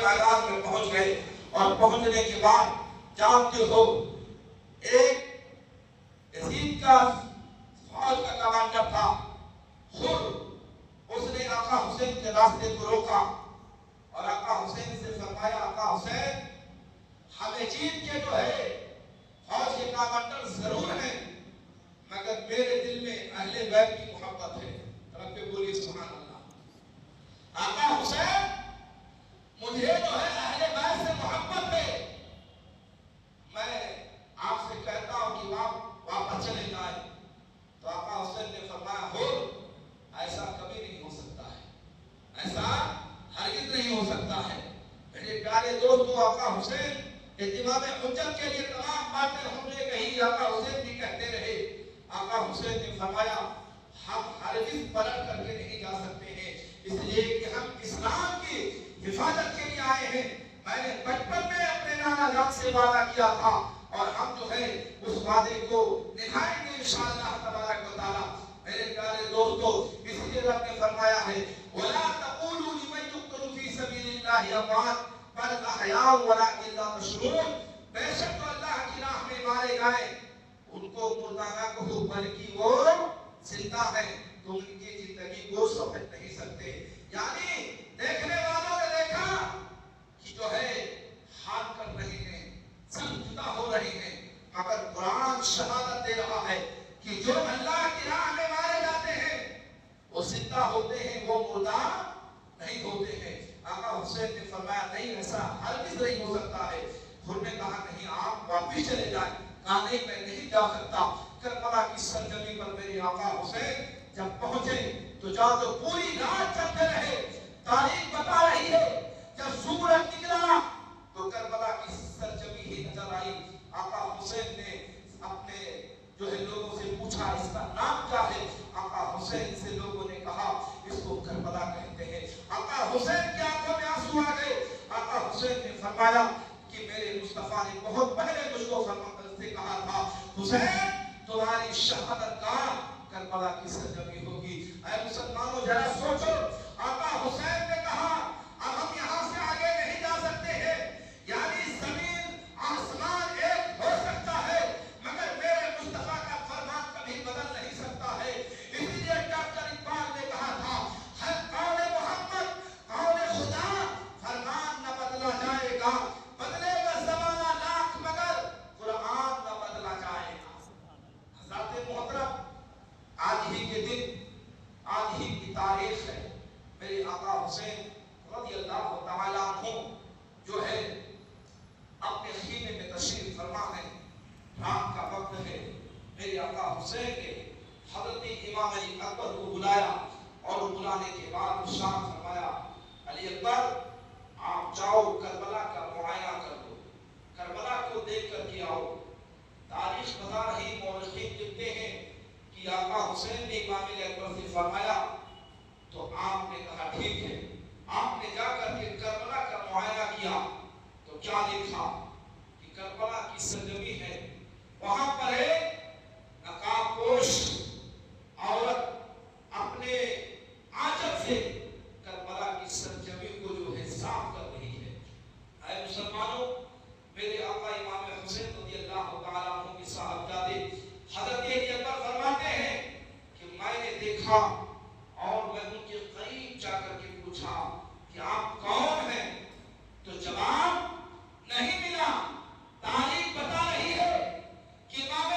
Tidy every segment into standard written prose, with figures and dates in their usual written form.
میدان میں پہنچ گئے اور پہنچنے کے بعد جانتے ہو ایک یزید کا فوج کا کمانڈر تھا خود، اس نے آقا حسین کے راستے کو روکا اور آقا حسین سے فرمایا آقا حسین ہم یزید کے جو ہے فوج کے کمانڈر ضرور ہیں مگر میرے دل میں اہل بیت کی محبت ہے. رب پہ بولیے سبحان اللہ. آقا حسین مجھے جو ہے اہل بیت سے محبت ہے، میں آپ سے کہتا ہوں کہ آپ واپس چلے جائیں. تو آقا حسین نے فرمایا ہو ایسا کبھی نہیں ہو سکتا ہے، ایسا ہرگز نہیں ہو سکتا ہے. میرے پیارے دوستو آقا حسین اتمام حجت کے لیے تمام باتیں ہم نے کہی، آقا حسین بھی کہتے رہے. آقا حسین نے فرمایا ہم ہرگز پلٹ کر کے نہیں جا سکتے ہیں، اس لیے کہ ہم اسلام کی حفاظت کے لیے آئے ہیں. میں نے بچپن میں اپنے نانا جان سے وعدہ کیا تھا اور ہم جو ہے اس وعدے کو نبھائیں گے انشاءاللہ تبارک و تعالی. میرے پیارے دوستو اس لیے رب نے فرمایا ہے وَلَا تَقُولُوا لِمَنْ يُقْتَلُ فِي سَبِيلِ اللَّهِ أَمْوَاتٌ بَلْ أَحْيَاءٌ وَلَٰكِن لَا تَشْعُرُونَ. بے شک تو اللہ کی راہ میں مارے گئے ان کو مردہ نہ کہو بلکہ وہ زندہ ہے، تم ان کی زندگی کو سمجھ نہیں سکتے. یعنی دیکھنے والوں نے دیکھا کہ جو ہے ہار کر رہے ہیں، سب جدا ہو رہے ہیں، مگر قرآن شہادت دے رہا ہے کہ جو اللہ کی راہ میں مارے جاتے ہیں وہ زندہ ہوتے ہیں، وہ مردہ نہیں ہوتے ہیں. آقا حسین نے فرمایا نہیں ایسا ہرگز نہیں ہو سکتا ہے. انہوں نے کہا نہیں آپ واپس چلے جائیں. کہا نہیں میں نہیں جا سکتا. کربلا کی سرزمین پر میرے آقا حسین جب پہنچے تو جہاں تو پوری رات چلتے رہے. تاریخ بتا رہی ہے جب سورج نکلا تو کربلا کی سرزمین ہی نظر آئی. آقا حسین نے اپنے جو ہے لوگوں سے پوچھا اس کا نام کیا ہے. آقا حسین سے لوگوں نے کہا اس کو کربلا کہتے ہیں. آقا حسین کی آنکھوں میں آنسو آ گئے. آقا حسین نے فرمایا کہ میرے مصطفیٰ نے بہت پہلے مجھ کو سے کہا تھا حسین تمہاری شہادت کا کربلا کی سرزمین ہوگی. اے مسلمانوں ذرا سوچو آقا حسین نے کہا اب ہم یہاں سے آگے نہیں جا سکتے ہیں. یعنی زمین آسمان ایک ہو سکتا ہے مگر میرے مصطفیٰ کا فرمان کبھی بدل نہیں سکتا ہے. اسی لیے ڈاکٹر اقبال نے کہا تھا ہر قول محمد قول خدا فرمان نہ بدلا جائے گا، بدلے گا زمانہ لاکھ مگر قرآن نہ بدلا جائے گا. حضرات محترم آج ہی کے دن آج ہی کی تاریخ ہے. میرے آقا حسین رضی اللہ تعالیٰ عنہ جو ہے اپنے خیمے میں تشریف فرما ہے. رات کا وقت ہے. میرے آقا حسین نے حضرت امام علی اکبر کو بلایا اور بلانے کے بعد ارشاد فرمایا علی اکبر آپ جاؤ کربلا کا معائنہ کر دو، کربلا کو دیکھ کر کے آؤ. تاریخ بتا رہی مورخین لکھتے ہیں کہ آقا حسین نے امام علی اکبر سے فرمایا تو آپ نے کہا ٹھیک ہے. آپ نے جا کر کے کربلا کا معائنہ کیا تو کیا دیکھا کہ کربلا کی سرزمین ہے. وہاں پر ایک نقاب پوش عورت اپنے آنچل سے کربلا کی سرزمین کو جو ہے صاف کر رہی ہے. اے مسلمانوں میرے آقا امام حسین رضی اللہ تعالیٰ عنہ کی صاحبزادے حضرت علی اکبر فرماتے ہیں کہ میں نے دیکھا اور میں ان کے قریب جا کر کے پوچھا کہ آپ کون ہیں تو جواب نہیں ملا. تاریخ بتا رہی ہے کہ امام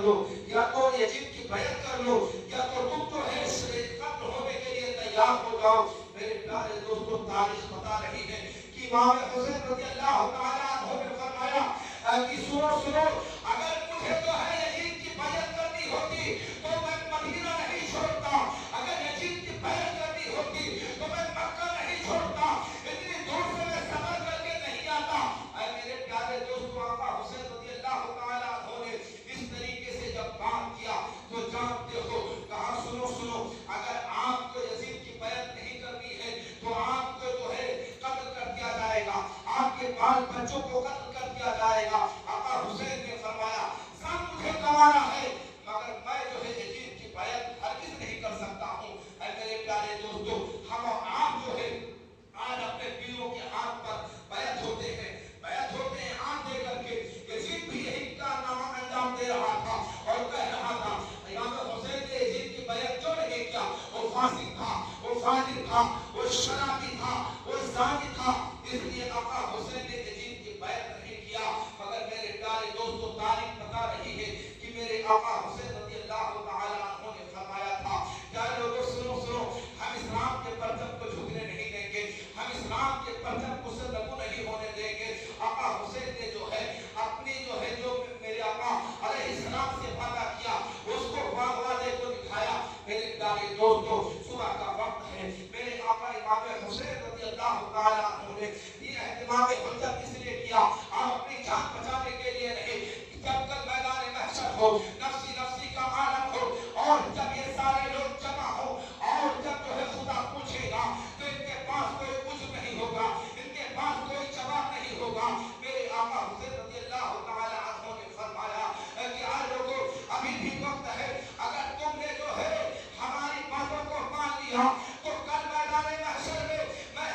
لو یا تو یزید کی بیعت کر لو یا تو تم جو ہے قتل ہونے کے لیے تیار ہو جاؤ. میرے پیارے دوستو تاریخ بتا رہی ہے کہ امام حسین رضی اللہ تعالیٰ عنہ نے فرمایا کہ سنو اگر مجھے جو ہے یزید کی بیعت کرنی ہوتی تو میں مدینہ نہیں چھوڑتا, اگر یزید کی بیعت کرنی ہوتی تو میں مکہ نہیں چھوڑتا, اتنی دور سے میں سفر کر کے نہیں آتا. اے میرے پیارے دوستو آقا حسین رضی اللہ تعالیٰ عنہ نے اس طریقے سے جب بات کیا تو جانتے ہو کہا سنو اگر آپ کو یزید کی بیعت نہیں کرنی ہے تو آپ کو جو ہے قتل کر دیا جائے گا, آپ کے بال بچوں کو قتل کر دیا جائے گا. آقا حسین نے فرمایا سب مجھے گوارا ہے مگر میں جو ہے یزید کی بیعت ہرگز نہیں کر سکتا ہوں. اے میرے پیارے دوستو ہم اور آپ جو ہے آج اپنے پیروں کے ہاتھ پر بیعت ہوتے ہیں ہاتھ دے کر کے. یزید بھی یہی کارنامہ انجام دے رہا تھا اور کہہ رہا تھا امام حسین نے یزید کی بیعت کیوں نہیں کیا, وہ فاسق تھا, وہ فاجر تھا, وہ شرابی تھا, وہ زانی تھا, اس لیے آقا حسین نے یزید کی بیعت نہیں کیا. مگر میرے پیارے دوستو تاریخ بتا رہی ہے کہ میرے آقا حسین رضی اللہ تعالیٰ عنہ نے فرمایا تھا کیا لوگوں سنو ہم اسلام کے پرچم کو جھکنے نہیں دیں گے, ہم اسلام کے پرچم کو سے نگو نہیں ہونے دیں گے. آقا حسین نے جو ہے اپنی جو میرے آقا علیہ السلام سے وعدہ کیا اس کو وعدے کو دکھایا. میرے پیارے دوستو صبح کا وقت ہے, میرے آقا امام حسین رضی اللہ تعالیٰ عنہ نے یہ اہتمام حجت اس لیے کیا آپ اپنی جان بچانے کے لیے نہیں. جب کل میدان محشر ہو, نفسی کا عالم ہو اور جب یہ سارے لوگ جمع ہو اور جب جو ہے خدا پوچھے گا تو ان کے پاس کوئی کچھ نہیں ہوگا, ان کے پاس کوئی جواب نہیں ہوگا. میرے آقا حسین رضی اللہ تعالیٰ عنہ نے فرمایا کہ آج لوگوں ابھی بھی وقت ہے, اگر تم نے جو ہے ہماری باتوں کو مان لیا تو کل میدان محشر میں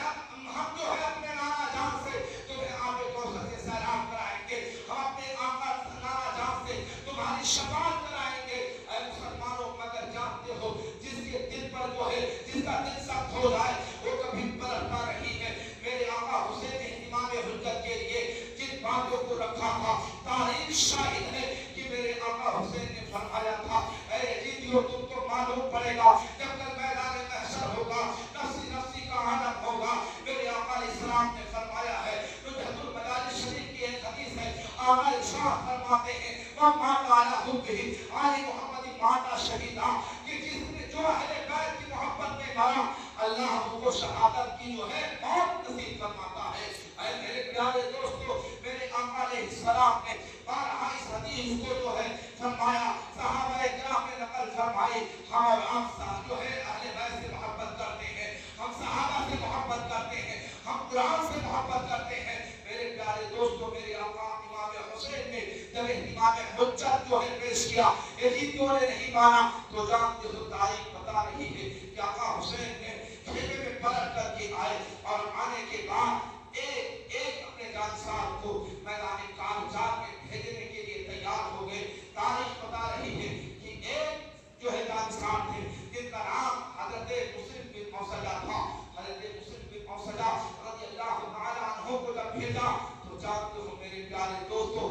ہم جو ہے اپنے نانا جان سے تمہیں آب کوثر سے سیراب کرائیں گے, ہم اپنے آقا نانا جان سے تمہاری شفاعت کرائیں گے. اے مسلمانوں مگر جانتے ہو جس کے دل پر جو ہے جس کا دل سخت ہو جائے وہ کبھی پلٹتا نہیں ہے. میرے آقا حسین نے امام حجت کے لیے جن باتوں کو رکھا تھا تاریخ شاہد ہے کہ میرے آقا حسین نے فرمایا تھا اے یزیدیو تم کو معلوم پڑے گا جب کل میدان محشر ہوگا, نفسی کا عالم ہوگا. میرے آقا علیہ السلام نے فرمایا ہے نجحت المدارس شریف کی ایک حدیث ہے, آقا ارشاد فرماتے ہیں وَمَا قَالَ حُبِّهِ آل محمد ماتا شہیدہ کہ جس نے جو اہل بیت کی محبت میں مرا اللہ کو شہادت کی جو ہے موت نصیب فرماتا ہے. اے میرے پیارے دوستو میرے آقا علیہ السلام نے بارہا اس حدیث کو جو ہے فرمایا, صحابہ کرام نے نقل فرمائی ہم اور آپ جو ہے اہل بیت سے محبت کرتے ہیں, ہم صحابہ سے محبت کرتے ہیں, ہم قرآن سے محبت کرتے ہیں. میرے پیارے دوستو میرے آقا امام حسین نے جب امام حجت جو ہے پیش کیا یزیدیوں نے نہیں مانا تو جانتے ہو تاریخ بتا رہی ہے کہ آقا حسین نے خیمے میں پلٹ کر کے آئے اور آنے کے بعد ایک اپنے جانسار کو میدان کارزار میں بھیجنے کے لیے تیار ہو گئے. تاریخ بتا رہی ہے کہ ایک جو ہے جانسار تھے جن کا نام حضرت مسلم بن موسجہ تھا. حضرت مسلم بن موسجہ رضی اللہ تعالیٰ عنہ کو جب بھیجا تو جانتے ہو میرے پیارے دوستو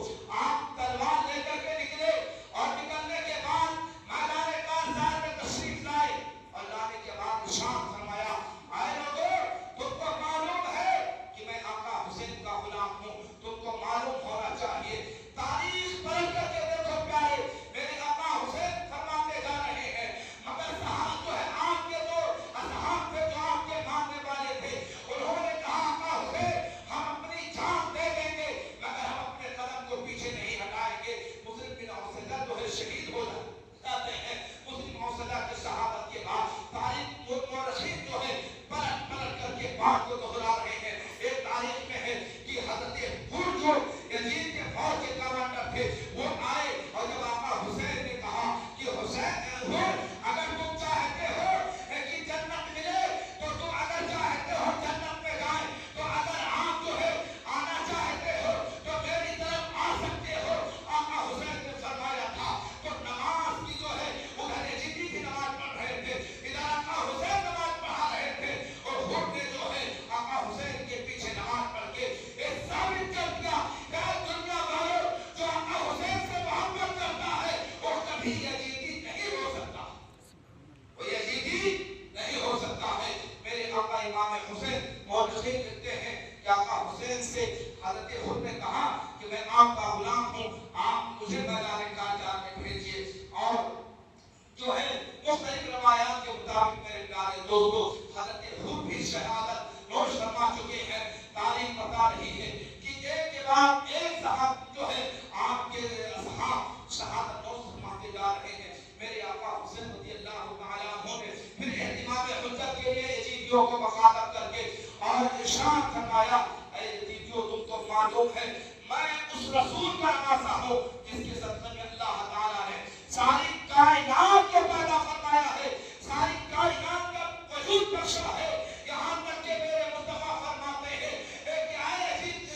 آپ تلوار لے کر کے نکلے اور نکلنے کے بعد میدان کارزار میں تشریف لائے. مورخین لکھتے ہیں کہ آقا حسین سے حضرت حسن نے کہا کہ میں آپ کا غلام ہوں، آپ مجھے میدان کارزار میں بھیجیے۔ اور جو ہے مختلف روایات کے مطابق میرے پیارے دوستو حضرت حسن بھی شہادت نوش فرما چکے ہیں۔ تاریخ بتا رہی ہے کہ ایک کے بعد ایک صاحب جو ہے آپ کے اصحاب شہادت نوش فرماتے جا رہے ہیں۔ میرے آقا حسین رضی اللہ تعالیٰ عنہ نے پھر اہتمام حجت کے لیے یزیدیوں کو مخاطب کر کے اور ارشاد فرمایا، اے یزیدیوں تم کو معلوم ہے میں اس رسول کا نواسا ہوں جس کے صدقے میں اللہ تعالیٰ نے ساری کائنات کو پیدا فرمایا ہے، ساری کائنات کا وجود بخشا ہے۔ یہاں تک کہ میرے مصطفیٰ فرماتے ہیں کہ اے یزید،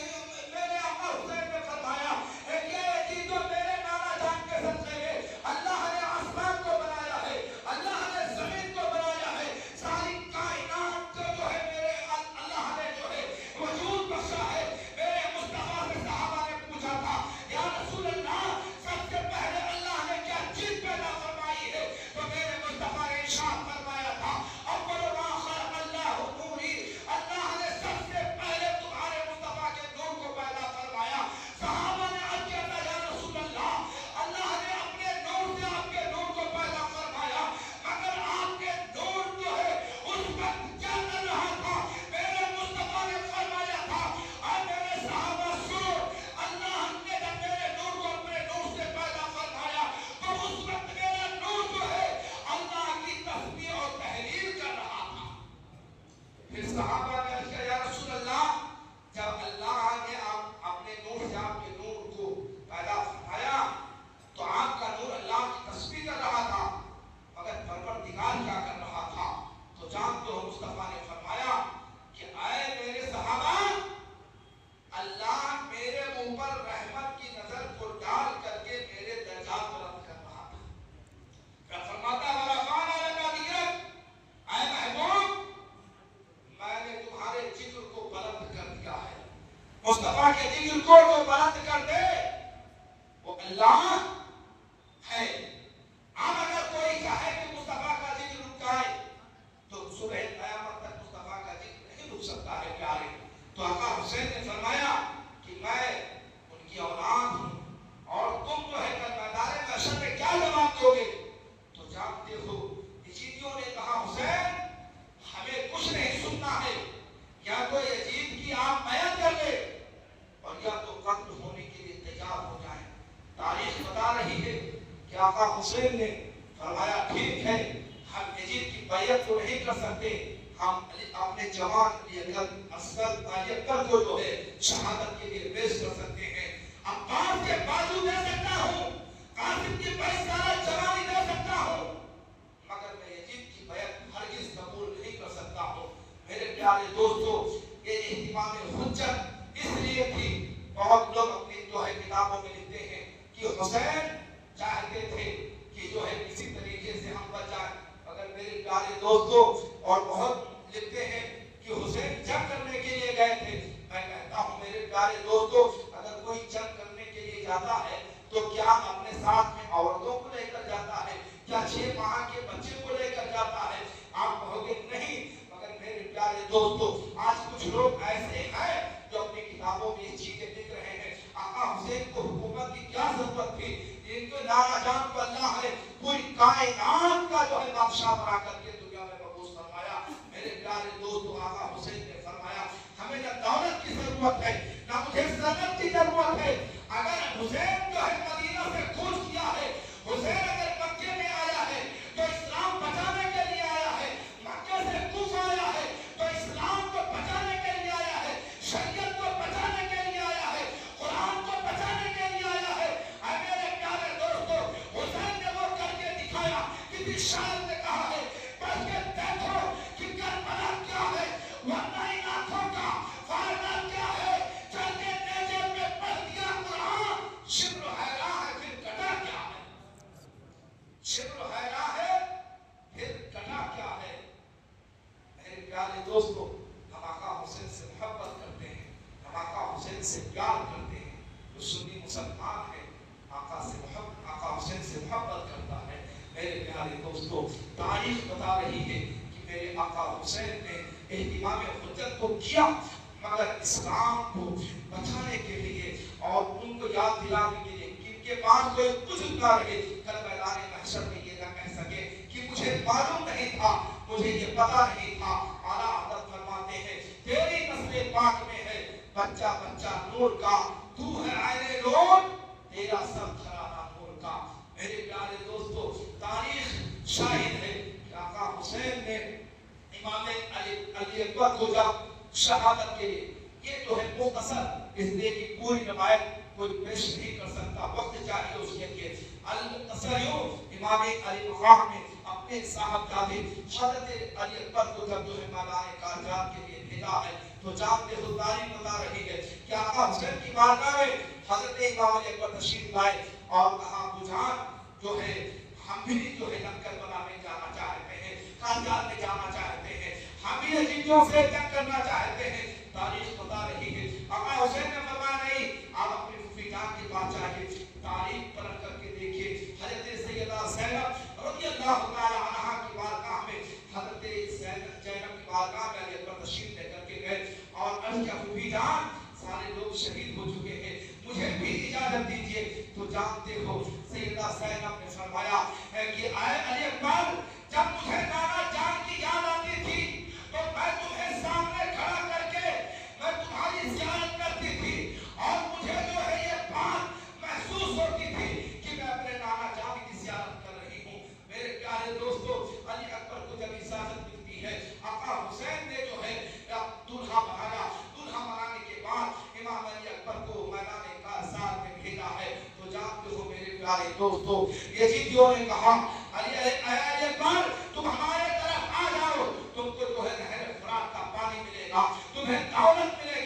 میرے آقا حسین نے فرمایا کہ اے یزید میرے نانا جان کے صدقے میں اللہ نے آسمان کو بنایا ہے، اللہ نے زمین کو بنایا ہے، ساری کائنات کو جو ہے میرے اللہ نے جو ہے وجود بخشا ہے۔ میرے مصطفیٰ سے صحابہ نے پوچھا تھا یا رسول اللہ سب سے پہلے اللہ نے کیا چیز پیدا فرمائی ہے؟ تو میرے مصطفیٰ نے ارشاد فرمایا تھا اول ما خلق اللہ نوری، اللہ نے سب سے پہلے تمہارے مصطفیٰ کے نور کو پیدا فرمایا۔ صحابہ نے عرض کیا تھا یا رسول اللہ اللہ نے اپنے نور سے آپ کے نور کو پیدا فرمایا، مگر آپ کے نور جو ہے اس وقت کیا کر رہا تھا؟ میرے مصطفیٰ نے فرمایا تھا اے میرے صحابہ سنو، اللہ نے جب میرے نور کو اپنے نور سے پیدا فرمایا تو اس وقت میرا نور جو ہے اللہ کی تسبیح اور تحلیل کر رہا تھا۔ پھر صحابہ نے عرض کیا یا رسول اللہ جب اللہ نے آپ اپنے نور سے آپ کے نور کو پیدا فرمایا تو آپ کا نور اللہ کی تسبیح کر رہا تھا، مگر پروردگار کیا کر رہا تھا؟ تو جانتے ہو مصطفیٰ نے فرمایا کہ اے میرے صحابہ اللہ میرے اوپر رحمت کی نظر کو ڈال کر کے میرے درجات بلند کر رہا تھا۔ پھر فرماتا ہے ورفعنا لک ذکرک، اے محبوب میں نے تمہارے ذکر کو بلند کر دیا ہے۔ مصطفیٰ کے ذکر کو جو بلند کر دے وہ اللہ ہے۔ اب اگر کوئی چاہے کہ مصطفیٰ کا ذکر رک جائے تو صبح قیامت تک مصطفیٰ کا ذکر نہیں رک سکتا ہے پیارے۔ تو آقا حسین نے فرمایا کہ میں ان کی اولاد ہوں اور تم جو ہے کل میدان محشر میں کیا جواب دو گے؟ تو جانتے ہو یزیدیوں نے کہا حسین ہمیں کچھ نہیں سننا ہے، یا تو یزید کی آپ بیعت کر لے اور یا تو قتل ہونے کے لیے تیار ہو جائیں۔ تاریخ بتا رہی ہے کہ آقا حسین نے فرمایا ٹھیک ہے ہم یزید کی بیعت تو نہیں کر سکتے، ہم اپنے جوان علی اصغر علی اکبر کو جو ہے شہادت کے لیے پیش کر سکتے ہیں، عباس کے بازو دے سکتا ہوں، قاسم کی 22 سالہ جوانی دے سکتا ہوں، مگر میں یزید کی بیعت ہرگز قبول نہیں کر سکتا ہوں۔ میرے پیارے دوستو یہ اہتمام حجت اس لیے تھی، بہت لوگ اپنی جو ہے کتابوں میں لکھتے ہیں کہ حسین چاہتے تھے کہ جو ہے کسی طریقے سے ہم بچ جائیں، مگر میرے پیارے دوستو اور بہت لکھتے ہیں کہ حسین جنگ کرنے کے لیے گئے تھے۔ میں کہتا ہوں میرے پیارے دوستو اگر کوئی جنگ کرنے کے لیے جاتا ہے تو کیا اپنے ساتھ میں عورتوں کو لے کر جاتا ہے؟ کیا 6 ماہ کے بچے کو لے کر جاتا ہے؟ آپ کہو گے نہیں، مگر میرے پیارے دوستو آج کچھ لوگ ایسے ہیں جو اپنی کتابوں میں یہ چیزیں لکھ رہے ہیں۔ آقا حسین کو حکومت کی کیا ضرورت تھی؟ ان کو نانا جان کو اللہ نے پوری کائنات کا جو ہے بادشاہ بنا کر کے دنیا میں مبعوث فرمایا۔ میرے پیارے دوستو آقا حسین نے فرمایا ہمیں نہ دولت کی ضرورت ہے نہ مجھے سلطنت کی ضرورت ہے، اگر حسین جو ہے مدینہ سے کوچ کیا ہے، حسین اگر مکے میں آیا ہے تو اسلام بچانے کے لیے آیا ہے، مکے سے کوفہ آیا ہے تو اسلام کو بچانے کے لیے آیا ہے، شریعت کو بچانے کے لیے آیا ہے، قرآن کو بچانے کے لیے آیا ہے۔ اے میرے پیارے دوستو حسین نے وہ کر کے دکھایا، کسی شاعر نے کہا ہے بس کے دیکھو کہ کربلا کیا ہے ورنہ ان آنکھوں کا فائدہ کیا ہے، چلتے نیزے پہ پڑھ دیا قرآن، شبر حیران ہے پھر کٹا کیا ہے، شبر حیران ہے پھر کٹا کیا ہے۔ میرے پیارے دوستو ہم آقا حسین سے محبت کرتے ہیں، ہم آقا حسین سے پیار کرتے ہیں، جو سنی مسلمان ہے آقا حسین سے محبت کرتا ہے۔ میرے پیارے دوستو تاریخ بتا رہی ہے کہ میرے آقا حسین نے اہتمام حجت کو کیا، مگر اسلام کو بچانے کے لیے اور ان کو یاد دلانے کے لیے کہ ان کے پاس کوئی کچھ نہ رہے، کل میدان محشر میں یہ نہ کہہ سکے کہ مجھے معلوم نہیں تھا، مجھے یہ پتا نہیں تھا۔ اعلیٰ حضرت فرماتے ہیں تیری نسل پاک میں ہے بچہ بچہ نور کا، تو ہے عین نور، تیرا سب گھرانہ نور کا۔ میرے پیارے دوستو، تاریخ شاہد ہے کہ آقا حسین نے امام علی اکبر کو جب شہادت کے لیے، یہ جو ہے مختصر اس لیے کہ پوری روایت کوئی پیش نہیں کر سکتا، وقت چاہیے اس کے لیے، المختصر یوں امام علی مقام نے اپنے صاحبزادے حضرت علی اکبر کو جب جو ہے میدان کارزات کے لیے بھیجا ہے تو جانتے ہو تاریخ بتا رہی ہے کہ آقا حسین کی بارگاہ میں حضرت امام علی اکبر تشریف لائے اور کہا ابو جان جو ہے ہم بھی جو ہے لشکر بنانے جانا چاہتے ہیں، کارزات میں جانا چاہتے ہیں، ہم بھی یزیدیوں سے جنگ کرنا چاہتے ہیں۔ تاریخ بتا رہی ہے آقا حسین نے فرمایا نہیں، آپ اپنی پھوپھی جان کے پاس جائیے۔ تاریخ پلٹ کر کے دیکھیے، حضرت سیدہ زینب رضی اللہ تعالی عنہا کی بارگاہ میں حضرت زینب کی بارگاہ میں علی اکبر تشریف لے کر کے گئے اور عرض کیا پھوپھی جان سارے لوگ شہید ہو چکے ہیں، مجھے بھی اجازت دیجیے۔ تو جانتے ہو سیدہ زینب نے فرمایا ہے کہ اے علی اکبر، جب مجھے نانا جان کی یاد آتی تھی تو میں تمہیں سامنے کھڑا کر کے میں تمہاری زیارت کرتی تھی اور مجھے جو ہے یہ بات محسوس ہوتی تھی کہ میں اپنے نانا جان کی زیارت کر رہی ہوں۔ میرے پیارے دوستو، علی اکبر کو جب اجازت ملتی ہے، آقا حسین نے جو ہے دلہا بنایا، دلہا بنانے کے بعد امام علی اکبر کو میدان کارزات میں بھیجا ہے تو جانتے ہو میرے پیارے دوستو، یزیدیوں نے کہا علی اکبر تم ہمارے طرف آ جاؤ، تم کو جو ہے نہر فرات کا پانی ملے گا، تمہیں دولت ملے